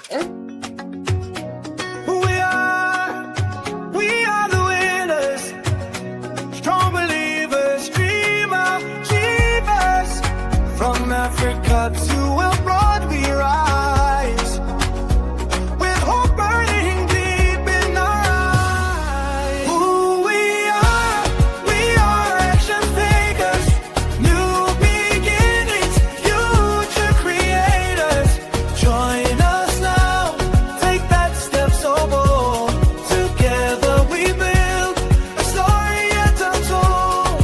We are the winners, strong believers, dreamers. From Africa to abroad we rise, with hope burning deep in our eyes. Who we are action takers, new beginnings, future creators. Join us now, take that step so bold. Together we build a story yet untold.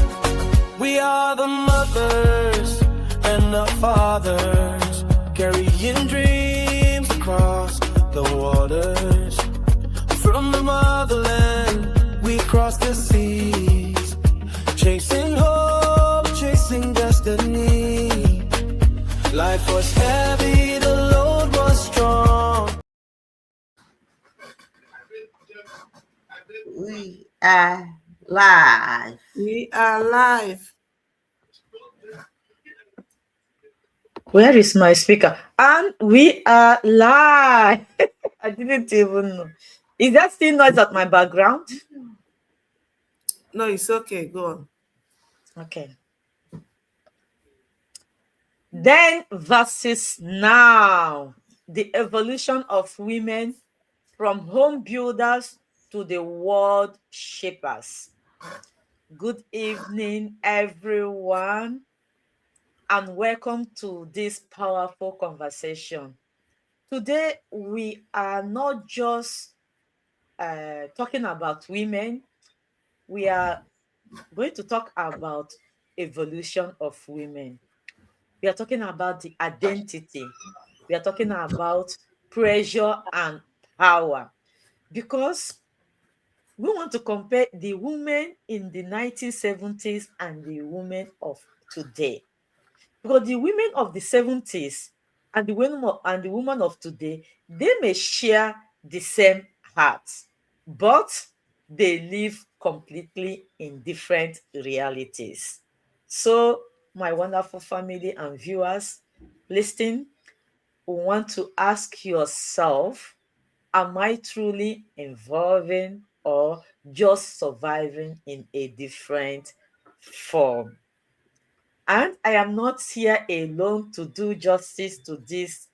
We are the mothers and the fathers, carrying dreams across the waters. From the motherland, we cross the seas, chasing hope, chasing destiny. Life was heavy, the load was strong. We are live. We are live. Where is my speaker? And we are live. I didn't even know. Is that still noise at my background? No, it's okay. Go on. Okay. Then versus now, the evolution of women from home builders to the world shapers. Good evening, everyone, and welcome to this powerful conversation. Today, we are not just talking about women. We are going to talk about evolution of women. We are talking about the identity. We are talking about pressure and power, because we want to compare the women in the 1970s and the women of today. Because the women of the 70s and the women of today, they may share the same heart, but they live completely in different realities. So, my wonderful family and viewers listening, we want to ask yourself, am I truly evolving or just surviving in a different form? And I am not here alone to do justice to this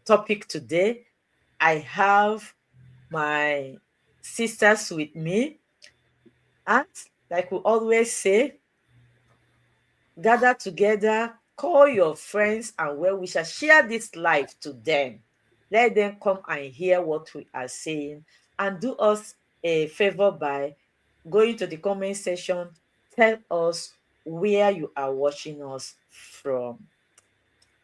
topic today. I have my sisters with me. And like we always say, gather together, call your friends and well-wishers, share this live to them. Let them come and hear what we are saying, and do us a favor by going to the comment section. Tell us where you are watching us from.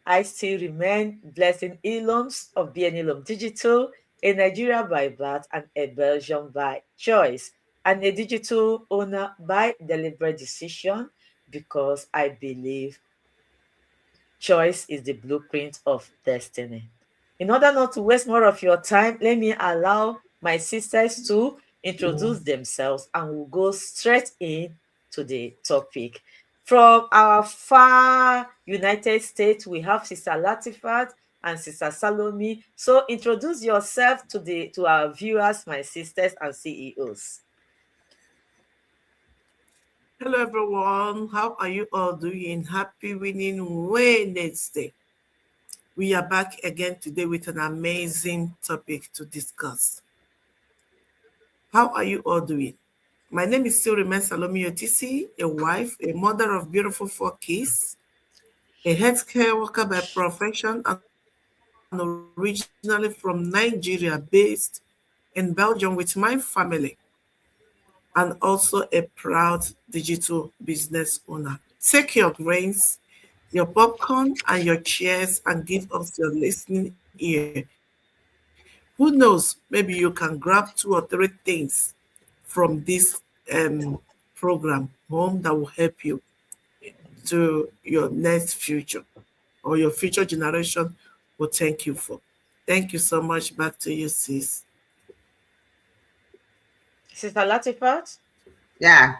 I still remain Blessing Eloms of BN Digital, a Nigeria by birth and a Belgian by choice, and a digital owner by deliberate decision, because I believe choice is the blueprint of destiny. In order not to waste more of your time, let me allow my sisters to introduce themselves, and we'll go straight in to the topic. From our far United States, we have Sister Latifat and Sister Salome. So introduce yourself to our viewers, my sisters and CEOs. Hello, everyone. How are you all doing? Happy winning Wednesday. We are back again today with an amazing topic to discuss. How are you all doing? My name is still remains Salome Otisi, a wife, a mother of beautiful 4 kids, a healthcare worker by profession, and originally from Nigeria, based in Belgium with my family, and also a proud digital business owner. Take your grains, your popcorn, and your chairs and give us your listening ear. Who knows, maybe you can grab 2 or 3 things from this program home that will help you to your next future, or your future generation will thank you for. Thank you so much. Back to you, sis. Sister Latifat? Yeah.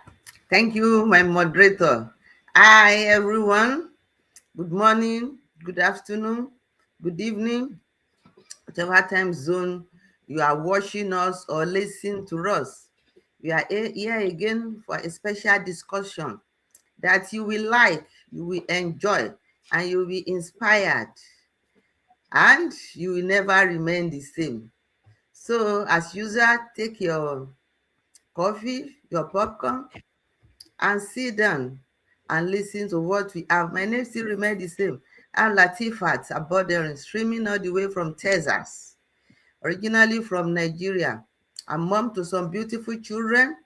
Thank you, my moderator. Hi, everyone. Good morning, good afternoon, good evening. whatever time zone you are watching us or listening to us. We are here again for a special discussion that you will like, you will enjoy, and you will be inspired, and you will never remain the same. So, as usual, take your coffee, your popcorn, and sit down and listen to what we have. My name still remains the same. I'm Latifat Abodering, streaming all the way from Texas, originally from Nigeria. I'm mom to some beautiful children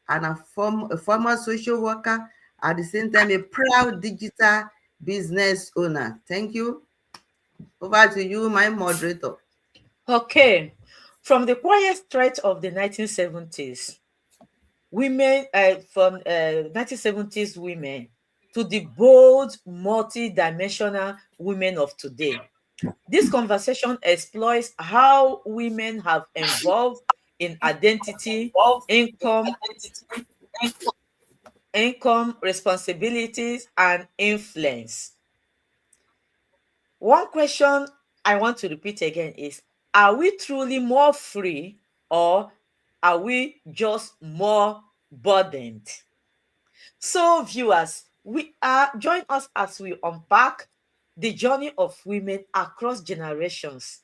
and a former social worker, at the same time a proud digital business owner. Thank you. Over to you, my moderator. Okay. From the quiet threat of the 1970s, women from 1970s women to the bold, multi-dimensional women of today. This conversation explores how women have evolved in identity, income, responsibilities, and influence. One question I want to repeat again is, are we truly more free, or are we just more burdened? So, viewers, join us as we unpack the journey of women across generations,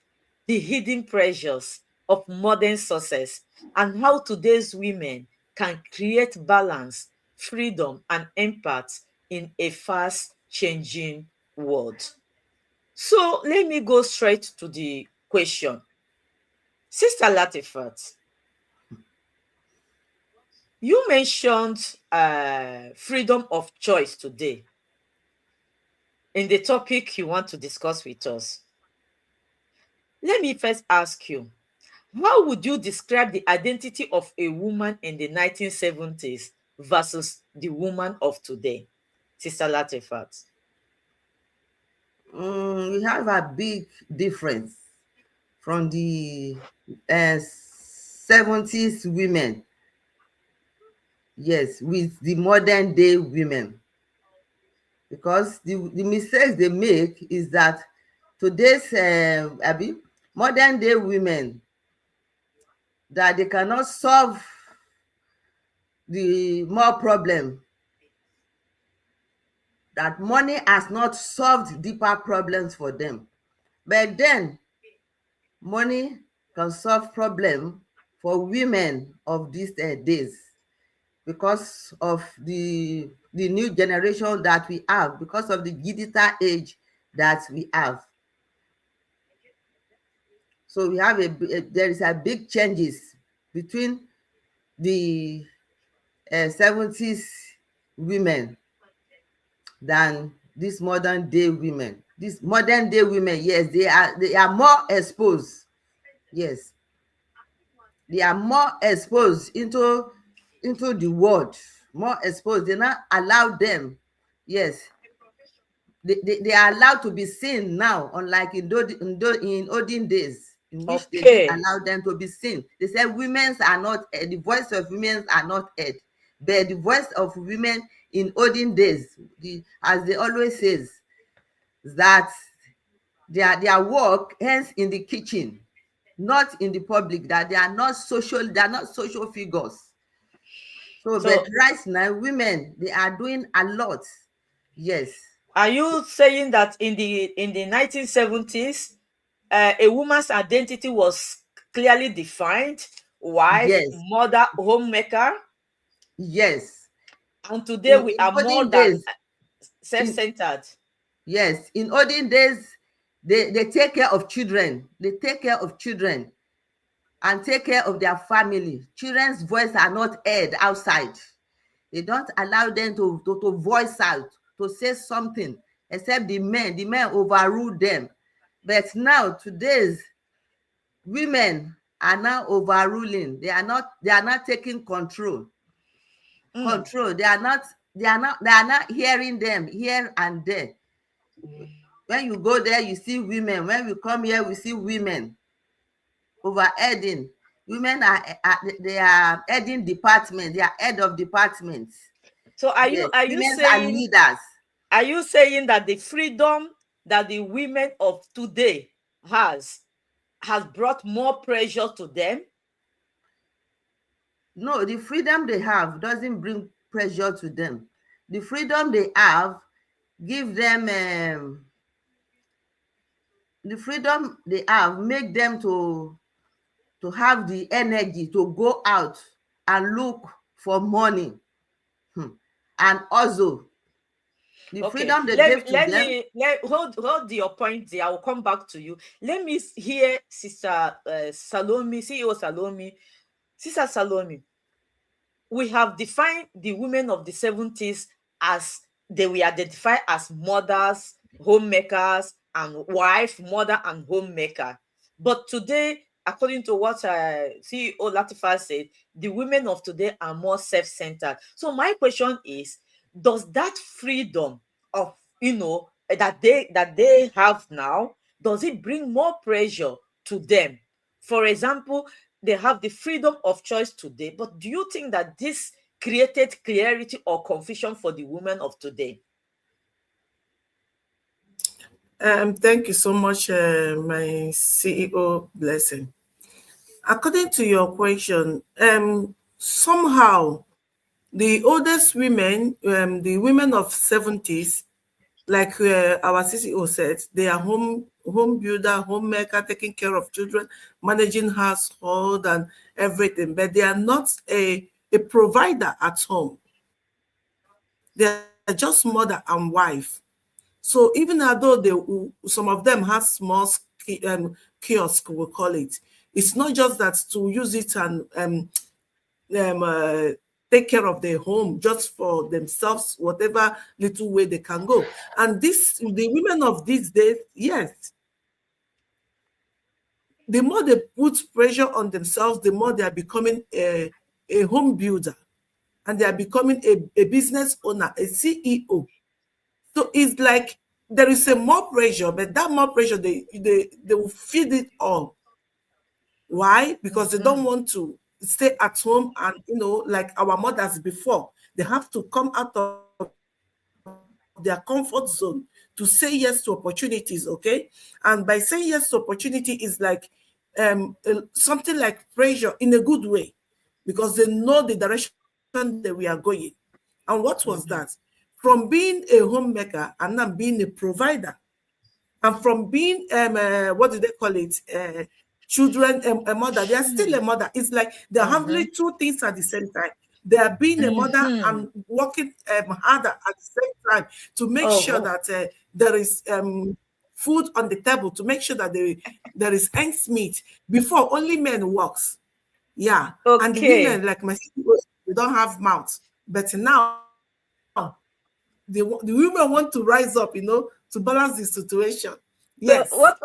the hidden pressures of modern success, and how today's women can create balance, freedom, and impact in a fast changing world. So let me go straight to the question. Sister Latifat, you mentioned freedom of choice today in the topic you want to discuss with us. Let me first ask you, how would you describe the identity of a woman in the 1970s versus the woman of today, Sister Latifat? We have a big difference from the 70s women, yes, with the modern day women. Because the mistakes they make is that today's modern day women, that they cannot solve the more problem, that money has not solved deeper problems for them. But then money can solve problem for women of these days, because of the new generation that we have, because of the digital age that we have. So we have there is a big changes between the 70s women than these modern day women. These modern day women, yes, they are more exposed. Yes, they are more exposed into the world, more exposed. They not allow them. Yes, they are allowed to be seen now, unlike in olden days, in which they didn't Okay. allow them to be seen. They said women's are not the voice of women are not heard, but the voice of women in olden days, as they always says, that their work ends in the kitchen, not in the public, that they are not social figures. So, but So right now, women, they are doing a lot. Yes, are you saying that in the 1970s, a woman's identity was clearly defined: wife, yes, mother, homemaker, yes. and today we In are more olden than days, in self-centered? yes, in olden days, they take care of children. They take care of children and take care of their family. Children's voice are not heard outside. They don't allow them to voice out, to say something, except the men. The men overrule them. But now, today's women are now overruling. They are not taking control. Mm. Control. They are not hearing them here and there. When you go there, you see women. When we come here, we see women overheading. Women they are heading department. They are head of departments. So Yes, women are saying, leaders. are you saying that the freedom that the women of today has has brought more pressure to them? No, the freedom they have doesn't bring pressure to them. The freedom they have give them the freedom they have make them to have the energy to go out and look for money. And also the Okay, freedom they gave to them. hold your point there. I will come back to you. Let me hear Sister Salome, CEO Salome. Sister Salome, we have defined the women of the 70s as they were identified as mothers, homemakers, and wife, mother, and homemaker. But today, according to what CEO Latifa said, the women of today are more self-centered. So my question is, does that freedom of that they have now, does it bring more pressure to them? For example, they have the freedom of choice today, but do you think that this created clarity or confusion for the women of today? Thank you so much, my CEO Blessing. According to your question, somehow the oldest women, the women of 70s, like our CCO said, they are home builder, homemaker, taking care of children, managing household and everything, but they are not a provider at home. They are just mother and wife. So even although some of them have small kiosk, we call it, it's not just that to use it and take care of their home just for themselves, whatever little way they can go. And the women of these days, yes, the more they put pressure on themselves, the more they are becoming a home builder, and they are becoming a business owner, a CEO. So it's like there is a more pressure, but that more pressure, they will feed it all. Why? Because they don't want to stay at home and, like our mothers before, they have to come out of their comfort zone to say yes to opportunities, okay? And by saying yes to opportunity is like something like pressure in a good way, because they know the direction that we are going. And what was that? From being a homemaker and now being a provider, and from being what do they call it, children, a mother, they are still a mother. It's like they're handling two things at the same time. They are being a mother and working harder at the same time to make sure Oh, that there is food on the table, to make sure that there is ends meet. Before, only men works. Yeah. And the okay. women, like my sister, they don't have mouth. But now the women want to rise up, to balance the situation. Yes. So what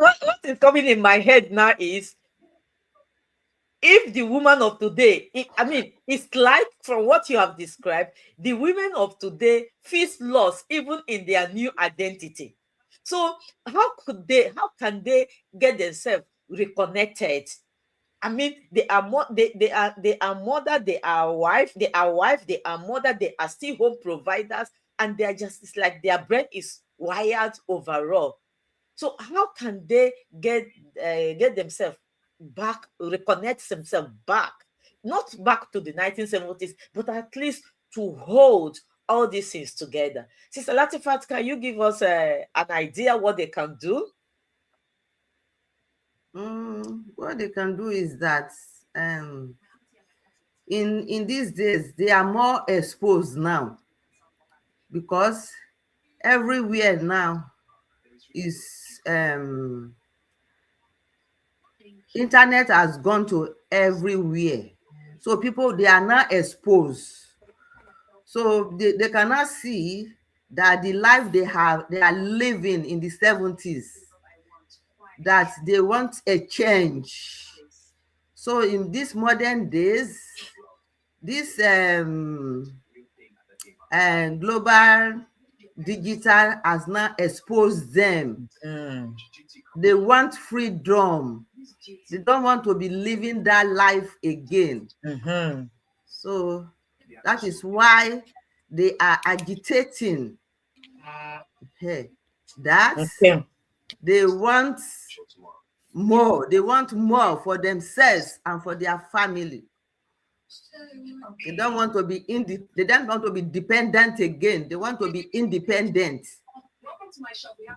is coming in my head now is, if the woman of today, it's like, from what you have described, the women of today feels lost even in their new identity. So how can they get themselves reconnected? They are mother, they are wife, they are mother, they are still home providers, and they are just, it's like their brain is wired overall. So how can they get themselves back, reconnect themselves back, not back to the 1970s, but at least to hold all these things together? Sister Latifat, can you give us an idea what they can do? What they can do is that in these days they are more exposed now, because everywhere now is internet has gone to everywhere. So people, they are now exposed. So they cannot see that the life they are living in the 70s, that they want a change. So in these modern days, this global digital has now exposed them. They want freedom. They don't want to be living that life again. So that is why they are agitating that Okay. they want more. They want more for themselves and for their family. They don't want to be they don't want to be dependent again. They want to be independent.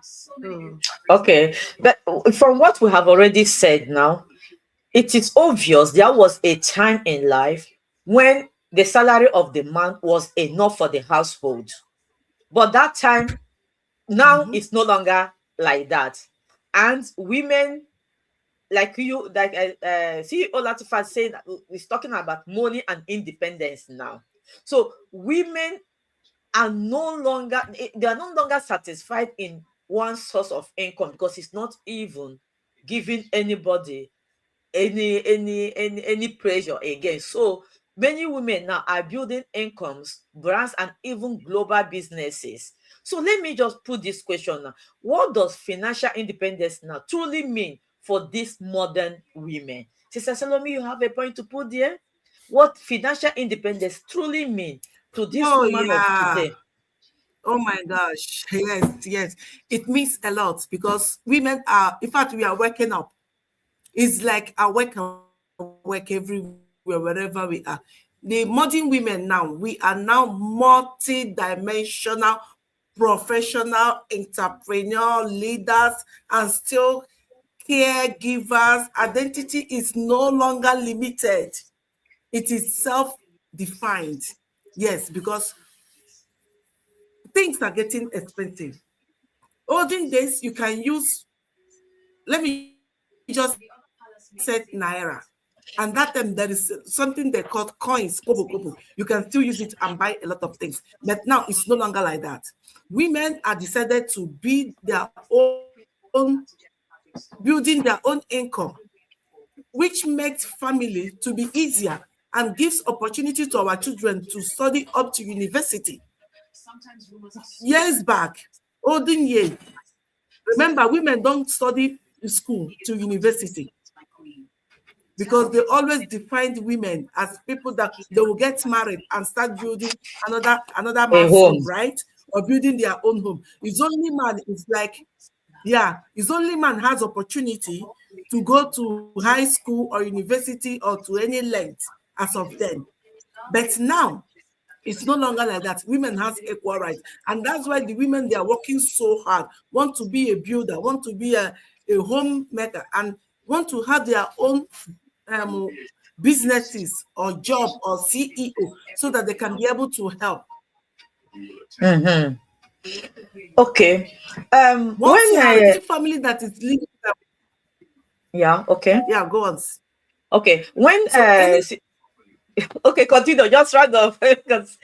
So, Okay, but from what we have already said now, it is obvious there was a time in life when the salary of the man was enough for the household. But that time now Mhm. it's no longer like that. And women like you, like CEO Latifa said, is talking about money and independence now. So women are no longer, they are no longer satisfied in one source of income because it's not even giving anybody any pressure again. So many women now are building incomes, brands, and even global businesses. So let me just put this question now: what does financial independence now truly mean for these modern women? Sister Salome, you have a point to put there. What financial independence truly mean to this Oh woman of yeah. today? Oh my gosh. Yes, yes. It means a lot because women are, in fact, we are waking up. It's like a work and work everywhere, wherever we are. The modern women now, we are now multi-dimensional, professional, entrepreneur, leaders, and still caregivers. Identity is no longer limited. It is self-defined. Yes, because things are getting expensive. Olden days, you can use, let me just say naira. And that time there is something they called coins, kobo kobo. You can still use it and buy a lot of things. But now it's no longer like that. Women are decided to be their own, building their own income, which makes family to be easier and gives opportunity to our children to study up to university. Years back, olden years, remember, women don't study in school to university because they always defined women as people that they will get married and start building another A man's home, home. right? Or building their own home. It's only man is like, yeah, it's only man has opportunity to go to high school or university or to any length as of then. But now it's no longer like that. Women has equal rights. And that's why the women, they are working so hard, want to be a builder, want to be a homemaker, and want to have their own businesses or job or CEO so that they can be able to help. Mm-hmm. Okay. Once When you have a family that is living, yeah, okay. yeah, go on. Okay. When So any okay, continue. Just round off. 'Cause-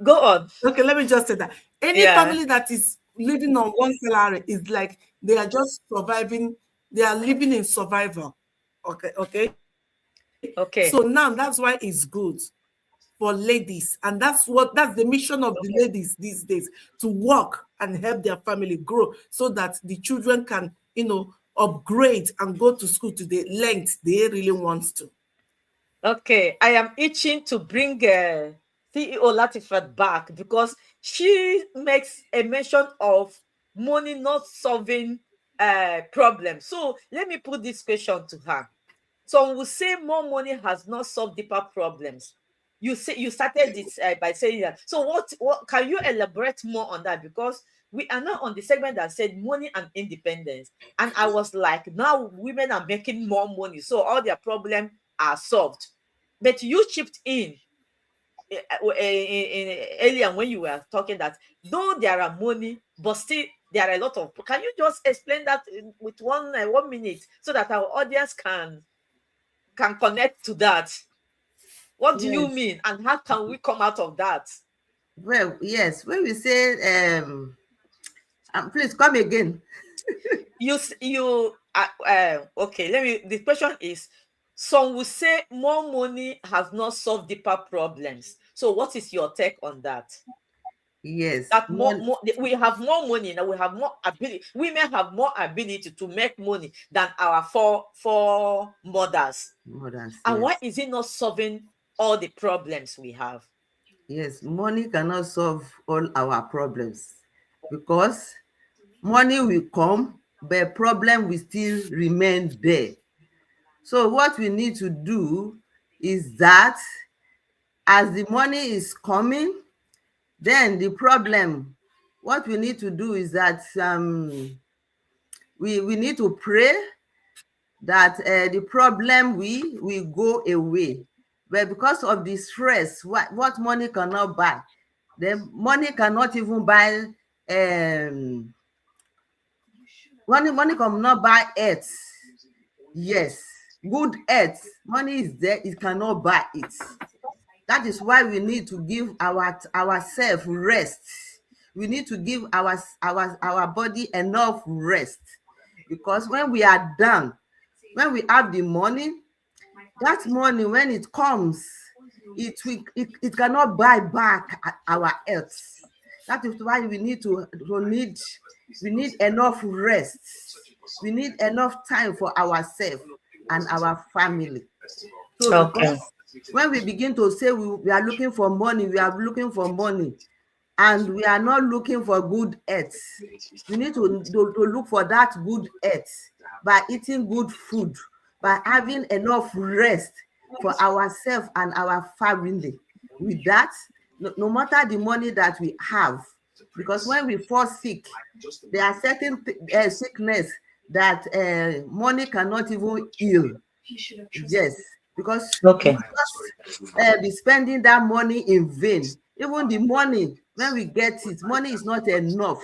go on. okay, let me just say that any Yeah. family that is living on one salary is like they are just surviving, they are living in survival. Okay, okay. So now that's Okay. why it's good for ladies, and that's the mission of the ladies these days, to work and help their family grow so that the children can, upgrade and go to school to the length they really want to. Okay. I am itching to bring CEO Latifat back because she makes a mention of money not solving problems. So let me put this question to her. Some will say more money has not solved deeper problems. You started this by saying that. So what can you elaborate more on that? Because we are now on the segment that said money and independence, and I was like, now women are making more money, so all their problems are solved. But you chipped in earlier when you were talking that though there are money, but still there are a lot of. Can you just explain that with 1 minute so that our audience can connect to that? What do you yes. mean, and how can we come out of that? Well, yes. When we say, please come again. Okay. Let me. The question is, some will say more money has not solved deeper problems. So, what is your take on that? Yes. That more we have more money now. We have more ability. Women have more ability to make money than our four mothers. More than And why yes. is it not solving all the problems we have? Yes. Money cannot solve all our problems because money will come. but problem will still remain there. So what we need to do is that as the money is coming, then the problem, what we need to do is that we need to pray that the problem will go away. But because of the stress, what money cannot buy, then money cannot even buy money cannot buy earth. Yes, good earth. Money is there, it cannot buy it. That is why we need to give ourselves rest. We need to give our body enough rest, because when we are done, when we have the money, that money when it comes, it cannot buy back our health. That is why we need we need enough rest. We need enough time for ourselves and our family. So Okay. because when we begin to say we are looking for money, we are looking for money, and we are not looking for good health, we need to look for that good health by eating good food, by having enough rest for ourselves and our family. With that, no matter the money that we have, because when we fall sick, there are certain sickness that money cannot even heal. Yes, because we Okay. just be spending that money in vain. Even the money, when we get it, money is not enough.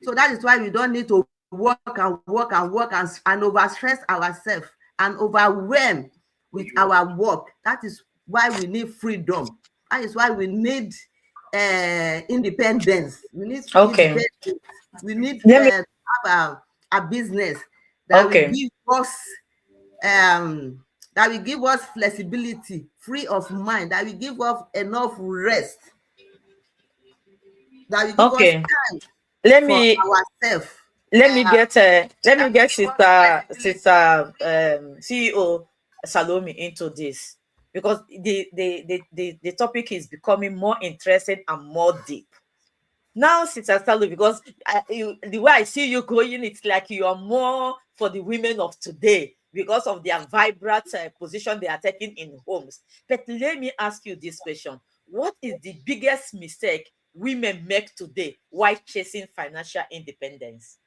So that is why we don't need to work and work and work and overstress ourselves and overwhelm with our work. That is why we need freedom. That is why we need independence. We need Okay. independence. We need Let me. to have a business that will Okay. give us that will give us flexibility, free of mind, that will give us enough rest, that will give us Okay. time Let for me. ourselves. Let me get sister CEO Salome into this, because the topic is becoming more interesting and more deep. Now, Sister Salome, because the way I see you going, it's like you are more for the women of today because of their vibrant position they are taking in homes. But let me ask you this question: what is the biggest mistake women make today while chasing financial independence?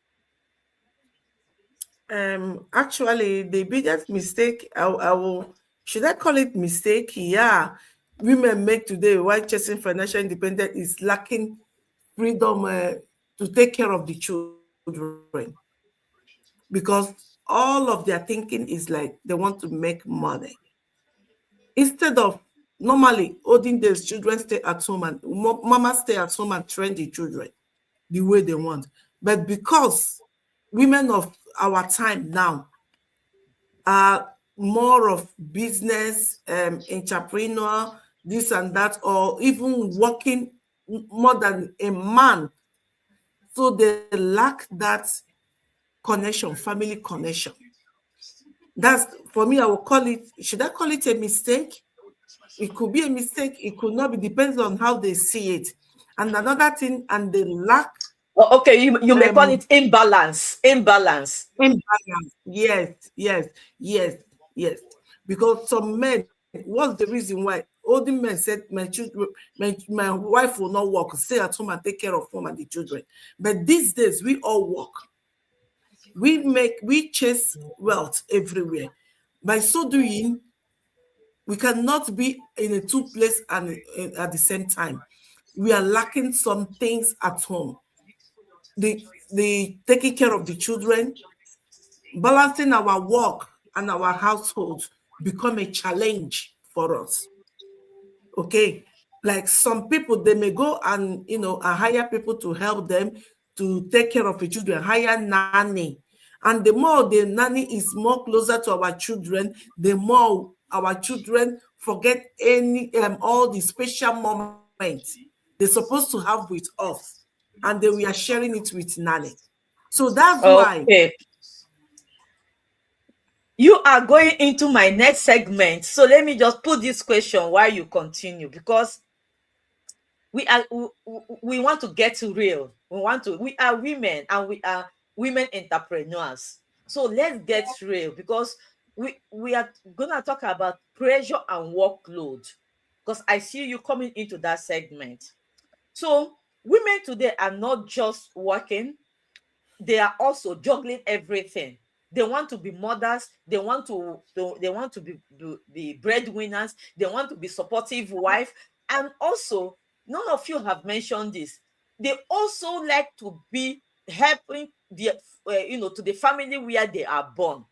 Actually, the biggest mistake I will, should I call it mistake? Yeah, women make today while chasing financial independence is lacking freedom to take care of the children, because all of their thinking is like they want to make money instead of normally olden days children stay at home and mama stay at home and train the children the way they want. But because women of our time now are more of business, entrepreneur, this and that, or even working more than a man. So they lack that connection, family connection. That's for me, I will call it, should I call it a mistake? It could be a mistake, it could not be, depends on how they see it. And another thing, and they lack Oh, okay, you may call um it imbalance. Imbalance. imbalance. Yes, yes, yes, yes. Because some men, what's the reason why? Older men said, my children, my wife will not work, stay at home and take care of home and the children. But these days, we all work. We chase wealth everywhere. By so doing, we cannot be in a two place and at the same time. We are lacking some things at home. The taking care of the children, balancing our work and our household become a challenge for us. Okay, like some people, they may go and hire people to help them to take care of the children, hire nanny. And the more the nanny is more closer to our children, the more our children forget any all the special moments they're supposed to have with us, and then we are sharing it with nanny. So that's why Okay. You are going into my next segment. So let me just put this question while you continue, because we want to get real. We are women, and we are women entrepreneurs. So let's get real, because we are gonna talk about pressure and workload, because I see you coming into that segment. So women today are not just working, they are also juggling everything. They want to be mothers, they want to be breadwinners, they want to be supportive wife, and also none of you have mentioned this. They also like to be helping the to the family where they are born.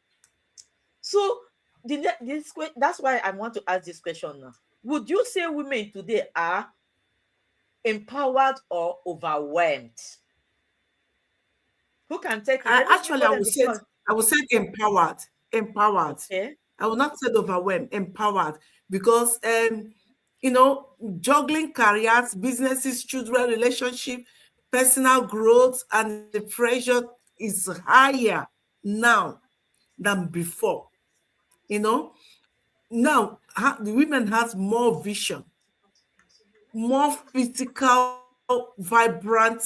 So that's why I want to ask this question now. Would you say women today are empowered or overwhelmed? Who can take it? I Let me actually give them the floor. I would say empowered, empowered. Okay. I would not say overwhelmed, empowered, because you know, juggling careers, businesses, children, relationship, personal growth, and the pressure is higher now than before. You know, now the women has more vision, more physical, vibrant,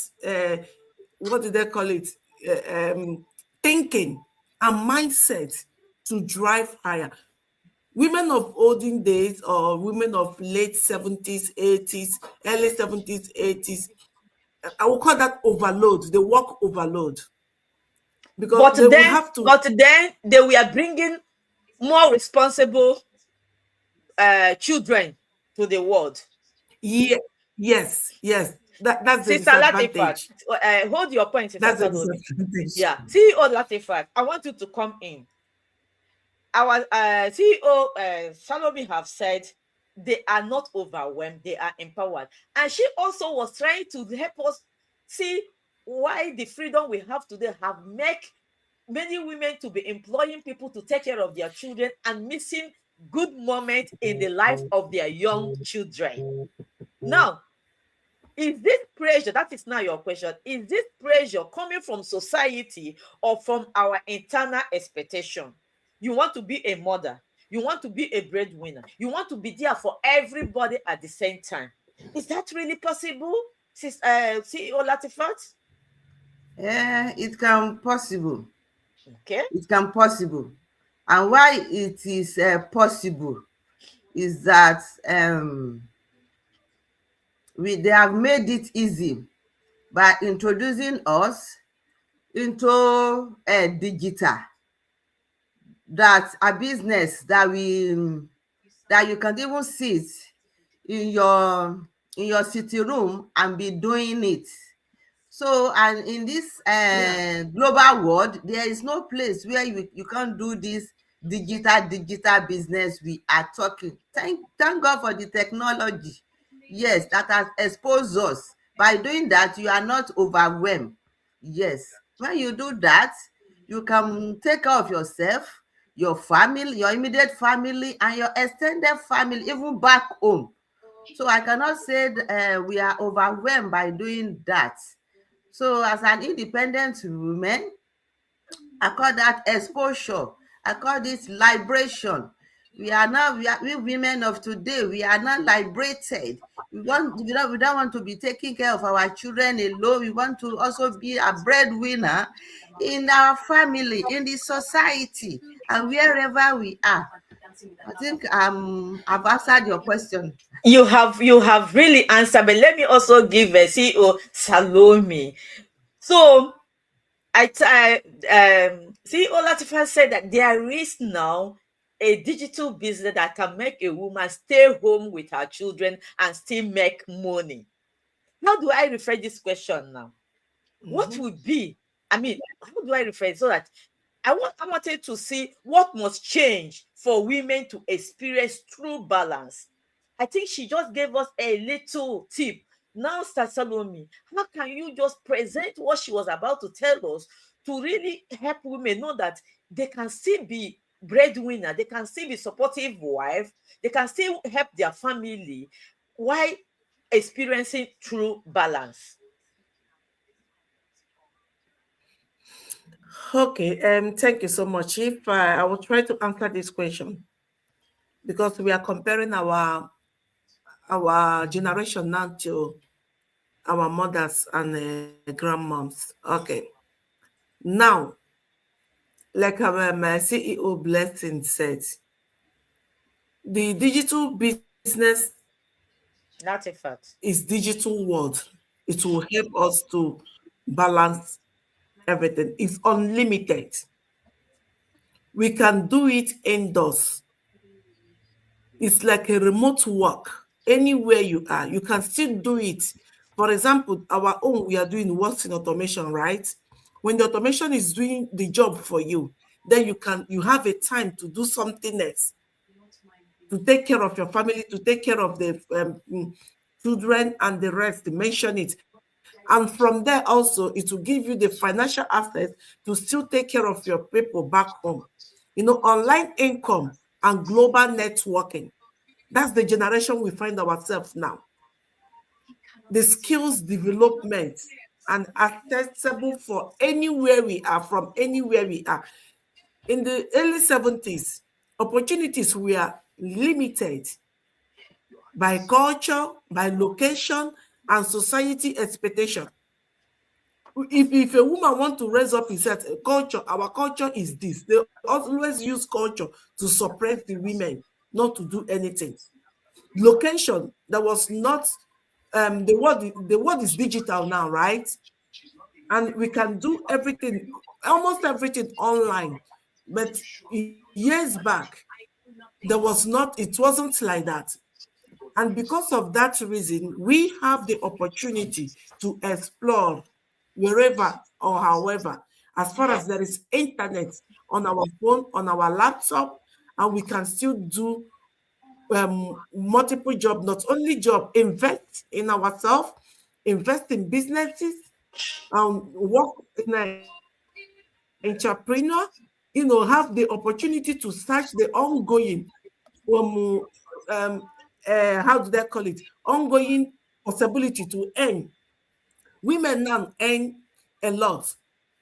what do they call it? Thinking and mindset to drive higher. Women of olden days or women of late 70s, 80s, early 70s, 80s, I will call that overload, the work overload, because But they will then, have to. but then they were bringing more responsible children to the world. Yeah, yes, yes. That's the Sister Latifat, disadvantage. hold your point, Sister That's the Salome. disadvantage. Yeah, CEO Latifat, I want you to come in. Our CEO Salome have said they are not overwhelmed, they are empowered. And she also was trying to help us see why the freedom we have today have make many women to be employing people to take care of their children and missing good moments in the life of their young children. Now, is this pressure, that is now your question, is this pressure coming from society or from our internal expectation? You want to be a mother, you want to be a breadwinner, you want to be there for everybody at the same time. Is that really possible, CEO Latifat? Yeah, it can possible. Okay. It can possible. And why it is possible is that they have made it easy by introducing us into digital, that a business that you can even sit in your sitting room and be doing it. So, and in this Yeah. global world, there is no place where you can't do this digital business we are talking. Thank God for the technology. Yes, that has exposed us. By doing that, you are not overwhelmed. Yes, when you do that, you can take care of yourself, your family, your immediate family, and your extended family, even back home. So I cannot say we are overwhelmed by doing that. So as an independent woman, I call that exposure. I call this liberation. We women of today, we are not liberated. We don't want to be taking care of our children alone. We want to also be a breadwinner in our family, in the society, and wherever we are. I think I've answered your question. You have really answered, but let me also give a CEO Salome. So CEO Latifa said that there is now a digital business that can make a woman stay home with her children and still make money. How do I rephrase this question now? What Mhm. would be, I mean, how do I rephrase so that I wanted to see what must change for women to experience true balance. I think she just gave us a little tip. Now, Sister Salome, how can you just present what she was about to tell us to really help women know that they can still be breadwinner, they can still be supportive wife, they can still help their family while experiencing true balance? Okay. Thank you so much. If I will try to answer this question, because we are comparing our generation now to our mothers and grandmoms. Okay. Now, like my CEO Blessing said, the digital business That's a fact. is digital world. It will help us to balance everything. It's unlimited. We can do it indoors. It's like a remote work. Anywhere you are, you can still do it. For example, our own, we are doing works in automation, right? When the automation is doing the job for you, then you have a time to do something else, to take care of your family, to take care of the children and the rest, to mention it. And from there also, it will give you the financial access to still take care of your people back home. Online income and global networking. That's the generation we find ourselves now. The skills development and accessible for anywhere we are, from anywhere we are. In the early 70s, opportunities were limited by culture, by location, and society expectation. If a woman want to raise up his head, culture, our culture is this. They always use culture to suppress the women, not to do anything. Location, there was not the world is digital now, right? And we can do everything, almost everything online. But years back, it wasn't like that. And because of that reason, we have the opportunity to explore wherever or however, as far as there is internet on our phone, on our laptop, and we can still do multiple job, not only job, invest in ourselves, invest in businesses, work in an entrepreneur, have the opportunity to search the ongoing um, how do they call it, ongoing possibility to earn. Women now earn a lot.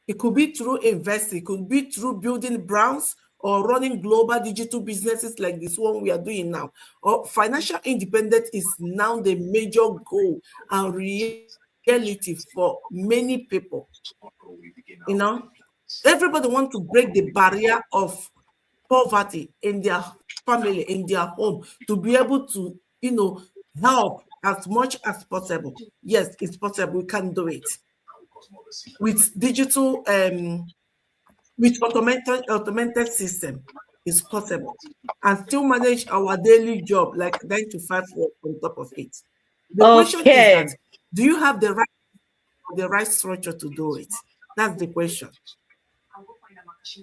It could be through investing, it could be through building brands or running global digital businesses like this one we are doing now. Or financial independence is now the major goal and reality for many people. You know, everybody wants to break the barrier of poverty in their family, in their home, to be able to, help as much as possible. Yes, it's possible. We can do it with digital, with automated system. It's possible, and still manage our daily job like 9 to 5 work on top of it. The question is that, Okay. do you have the right structure to do it? That's the question.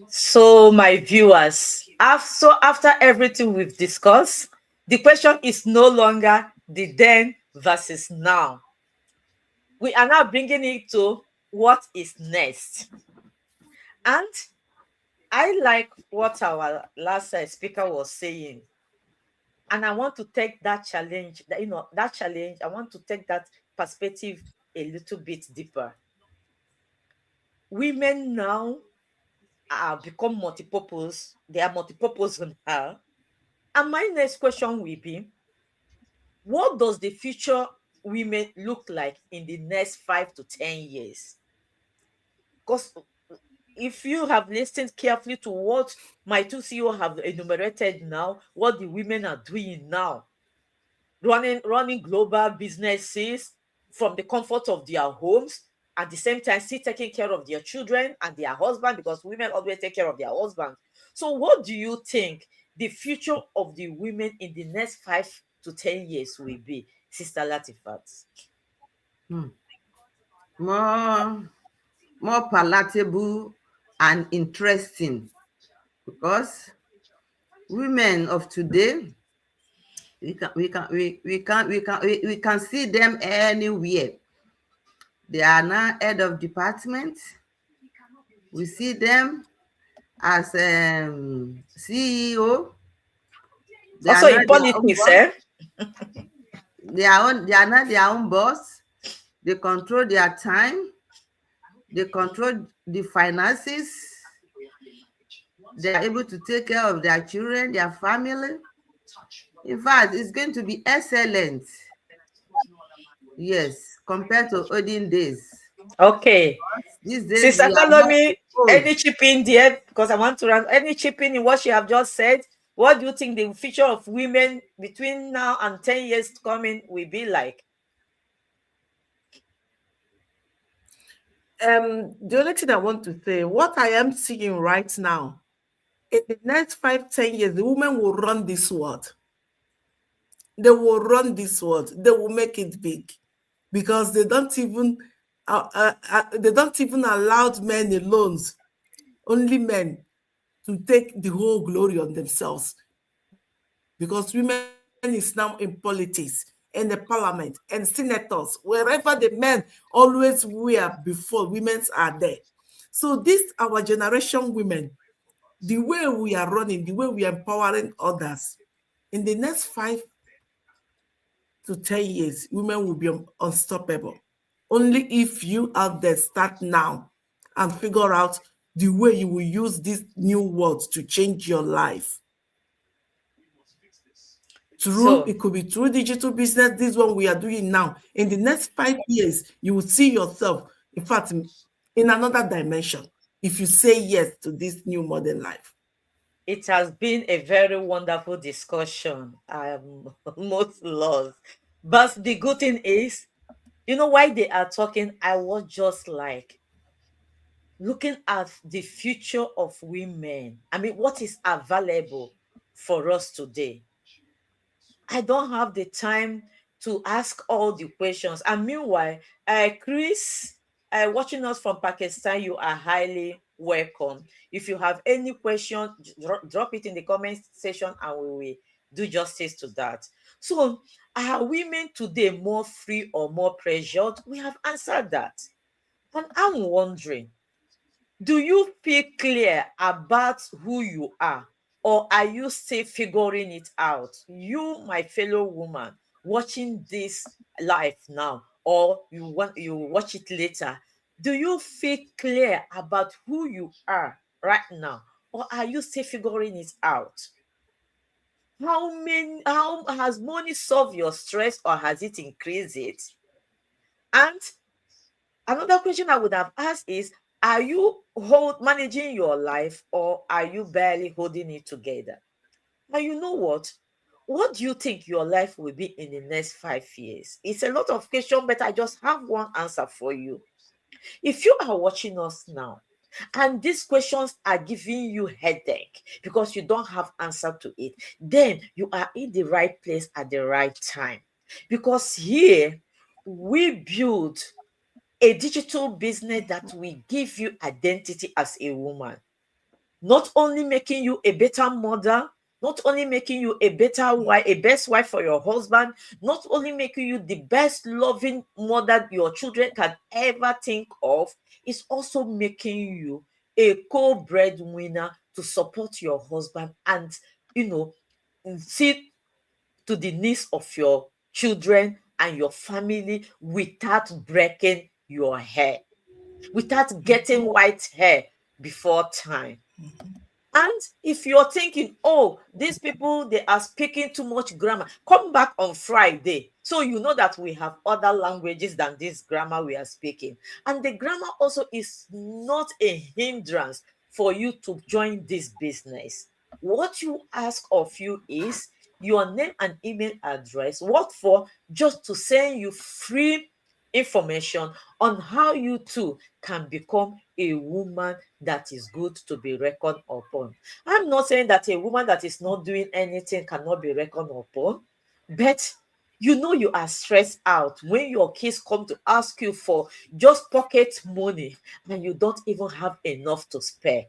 So, my viewers, after everything we've discussed, the question is no longer the then versus now. We are now bringing it to what is next. And I like what our last speaker was saying. And I want to take that challenge, I want to take that perspective a little bit deeper. Women now are become multipurpose. They are multipurpose now. And my next question will be, what does the future women look like in the next 5 to 10 years? Because if you have listened carefully to what my two CEO have enumerated now, what the women are doing now, running global businesses from the comfort of their homes, at the same time still taking care of their children and their husband, because women always take care of their husband. So what do you think the future of the women in the next 5 to 10 years will be, Sister Latifat? Hmm. More palatable and interesting, because women of today, we can see them anywhere. They are now head of department. We see them as CEO. They are Also not in their own politics, boss. eh? They are not their own boss. They control their time. They control the finances. They are able to take care of their children, their family. In fact, it's going to be excellent. Yes, compared to olden days. Okay. These days Sister we are more Salome, exposed. any chip in there? Because I want to run any chip in what she have just said. What do you think the future of women between now and 10 years coming will be like? The only thing I want to say, what I am seeing right now, in the next 5, 10 years, the women will run this world. They will run this world. They will make it big because they don't even allow men alone, only men, to take the whole glory on themselves, because women is now in politics, in the parliament, and senators, wherever the men always were before, women are there. So this our generation women, the way we are running, the way we are empowering others, in the next 5 to 10 years, women will be unstoppable. Only if you out there start now and figure out the way you will use these new words to change your life. Through, So it could be through digital business, this one we are doing now. In the next 5 years, you will see yourself, in fact, in another dimension, if you say yes to this new modern life. it has been a very wonderful discussion. I'm almost lost. But the good thing is, you know why they are talking? I was just like looking at the future of women. I mean, what is available for us today? I don't have the time to ask all the questions. And meanwhile, Chris, watching us from Pakistan, you are highly welcome. If you have any question, drop it in the comment section and we will do justice to that. So, are women today more free or more pressured? We have answered that. And I'm wondering, do you feel clear about who you are, or are you still figuring it out? You, my fellow woman, watching this live now, or you watch it later, do you feel clear about who you are right now, or are you still figuring it out? How has money solved your stress, or has it increased it? And another question I would have asked is, are you managing your life, or are you barely holding it together? Now, you know what? What do you think your life will be in the next 5 years? It's a lot of questions, but I just have one answer for you. If you are watching us now, and these questions are giving you headache because you don't have answer to it, then you are in the right place at the right time. Because here we build a digital business that will give you identity as a woman, not only making you a better mother, not only making you a better wife, a best wife for your husband, not only making you the best loving mother your children can ever think of, it's also making you a co-breadwinner to support your husband and, you know, see to the needs of your children and your family without breaking your hair, without getting white hair before time. And if you're thinking, oh, these people, they are speaking too much grammar, come back on Friday. So you know that we have other languages than this grammar we are speaking. And the grammar also is not a hindrance for you to join this business. What you ask of you is your name and email address. What for? Just to send you free information on how you too can become a woman that is good to be reckoned upon. I'm not saying that a woman that is not doing anything cannot be reckoned upon, but you know you are stressed out when your kids come to ask you for just pocket money and you don't even have enough to spare.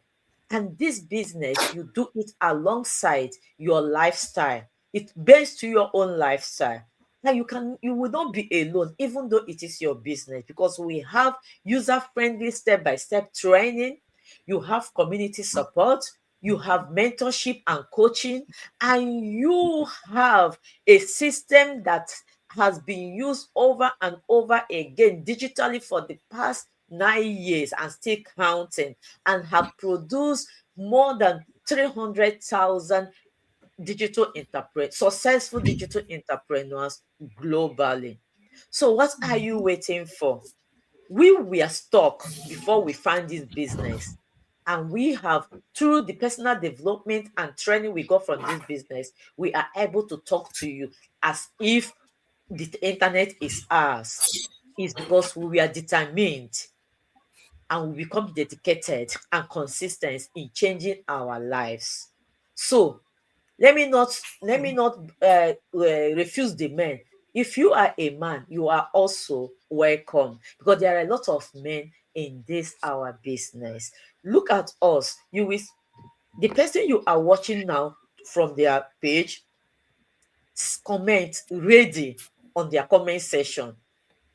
And this business, you do it alongside your lifestyle. It based to your own lifestyle. Now you will not be alone, even though it is your business, because we have user-friendly step-by-step training, you have community support, you have mentorship and coaching, and you have a system that has been used over and over again digitally for the past 9 years and still counting, and have produced more than 300,000 successful digital entrepreneurs globally. So what are you waiting for? We were stuck before we found this business. And we have, through the personal development and training we got from this business, we are able to talk to you as if the internet is ours. It's because we are determined and we become dedicated and consistent in changing our lives. So let me not refuse the men. If you are a man, you are also welcome, because there are a lot of men in this our business. Look at us. You will, the person you are watching now from their page, comment ready on their comment section,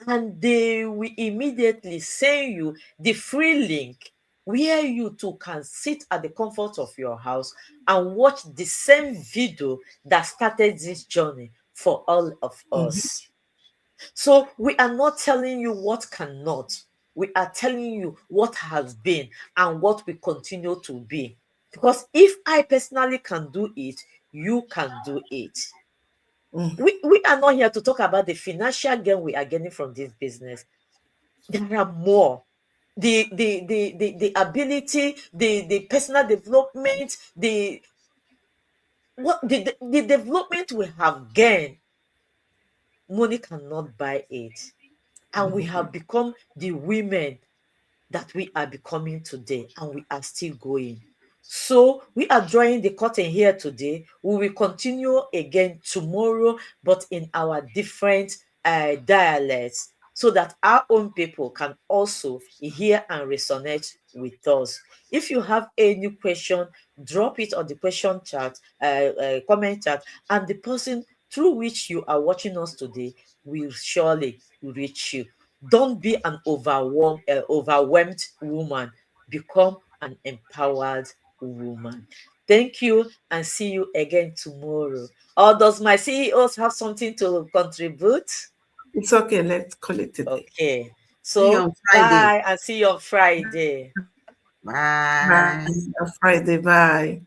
and they will immediately send you the free link where you too can sit at the comfort of your house and watch the same video that started this journey for all of us. So we are not telling you what cannot, we are telling you what has been and what will continue to be. Because if I personally can do it, you can do it. We are not here to talk about the financial gain we are getting from this business. There are more. The ability, the personal development, the development we have gained, money cannot buy it. And we have become the women that we are becoming today, and we are still going. So we are drawing the curtain here today. We will continue again tomorrow, but in our different dialects, so that our own people can also hear and resonate with us. If you have any question, drop it on the question chat, comment chat, and the person through which you are watching us today will surely reach you. Don't be an overwhelmed woman. Become an empowered woman. Thank you, and see you again tomorrow. Or does my CEOs have something to contribute? It's okay. Let's call it a day. Okay. See you So on Friday. bye, and see you on Friday. Bye. Bye. Friday. Bye.